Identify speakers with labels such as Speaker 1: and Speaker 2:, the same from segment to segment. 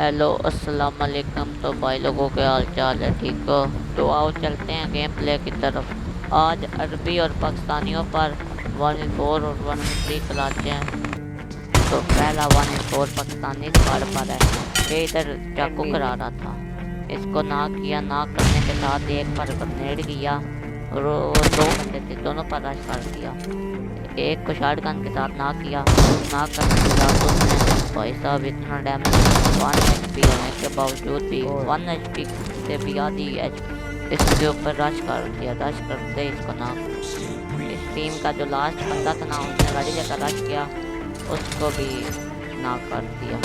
Speaker 1: Hello अस्सलाम वालेकुम। तो भाई लोगों के हाल चाल है, ठीक हो? तो आओ चलते हैं गेम प्ले की तरफ। आज अरबी और पाकिस्तानियों पर 1v4 और 1v3 चलाते हैं। तो पहला 1v4 पाकिस्तानी स्क्वाड पर है। ये इधर चाकू करा रहा था, इसको नाक किया। नाक करने के साथ एक पर ग्रेनेड किया और वो दो बंदे थे, दोनों पर रश कर दिया। एक को शॉट गन के साथ नाक किया। नाक करने के साथ उसने भाई साहब इतना डैमेज, 1 HP होने के बावजूद भी 1 HP से भी आधी इसके ऊपर रश कर दिया। रश करते इसको नाक। इस टीम का जो लास्ट बंदा था ना, उसने गाड़ी लेकर रश किया, उसको भी नाक कर दिया।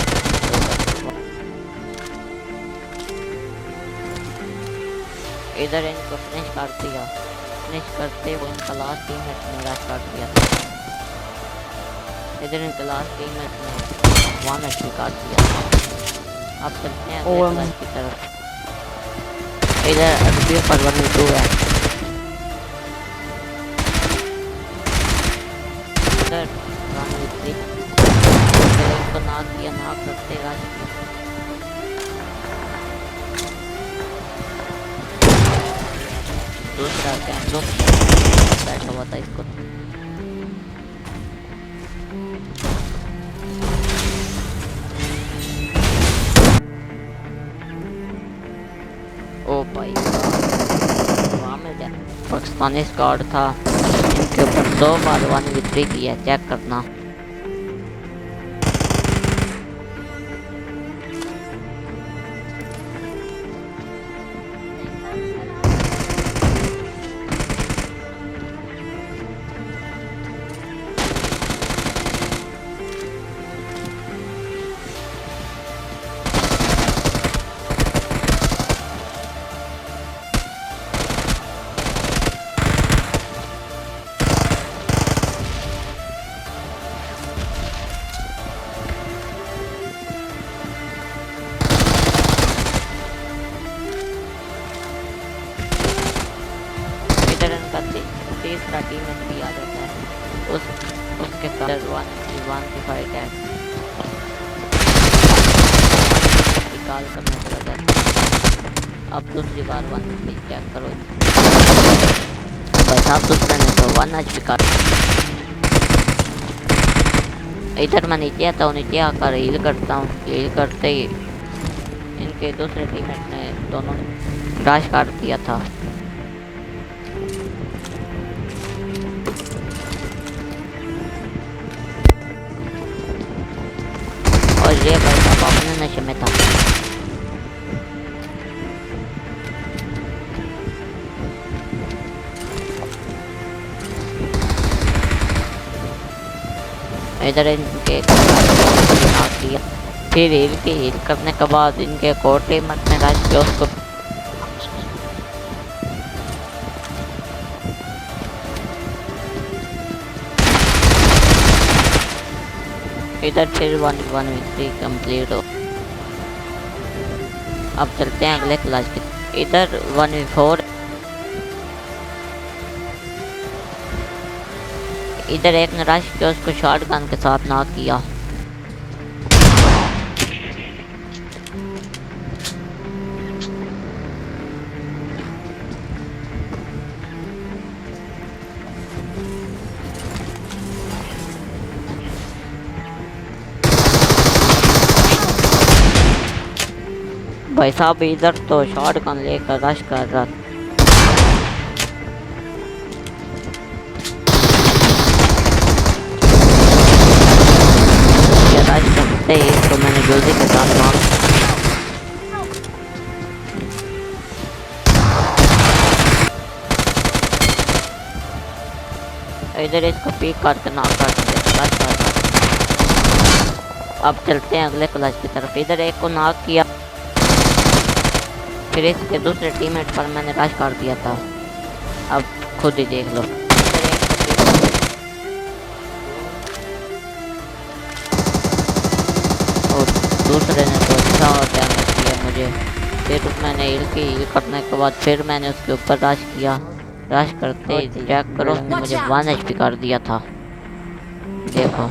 Speaker 1: इधर इनको फिनिश कर दिया। फिनिश करते वो इनका लास्ट टीममेट ने रश कर दिया था। इधर इनका लास्ट टीममेट ने 1 HP काट दिया। अब चलते हैं अगले क्लास की तरफ। इधर अरबी पर 1v2 है। इधर 1v3 इनको नाक किया। नाक करते रश किया। दूसरा कैंडो बैठा हुआ था, इसको ओ भाई वहाँ में पाकिस्तानी स्क्वाड था, इनके ऊपर 2 बार 1v3 किया। चेक करना। तीसरा टीममेट भी आ जाता है, उसके साथ 1v1 की फाइट है। निकाल कर मैं चला जाता हूँ। अब दूसरी बार 1v3 चेक करो। भाई साहब दूसरे ने तो 1 HP काट। इधर मैं नीचे आता हूँ, नीचे आकर हील करता हूँ। हील करते ही इनके दूसरे टीममेट ने दोनों रश काट दिया था। और ये भाई साहब अपने नशे में था। इधर इनके किया। फिर हील करने के बाद इनके कोर टीममेट ने रश किया उसको। इधर फिर 1v3 कंप्लीट हो। अब चलते हैं अगले क्लास की। इधर 1v4। इधर एक ने रश किया, उसको शॉट गन के साथ नॉक किया। भाई साहब इधर तो शॉट गन लेकर रश कर रहा। रश करते ही इसको मैंने जल्दी के साथ मार। इधर इसको पीक करके नॉक कर दिया। अब चलते हैं अगले क्लास की तरफ। इधर एक को नॉक किया, फिर इसके दूसरे टीममेट पर मैंने रश कर दिया था। अब खुद ही देख लो। और दूसरे ने तो अच्छा डैमेज किया मुझे। फिर मैंने हील करने के बाद फिर मैंने उसके ऊपर रश किया। रश करते ही चेक करो, उसने मुझे 1 HP कर दिया था। देखो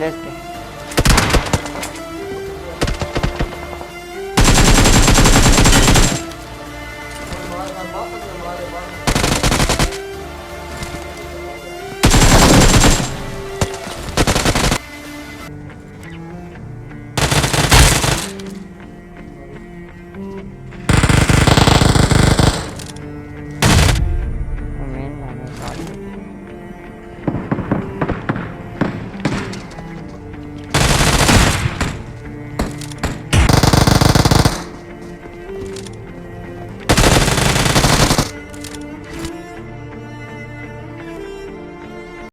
Speaker 2: Let's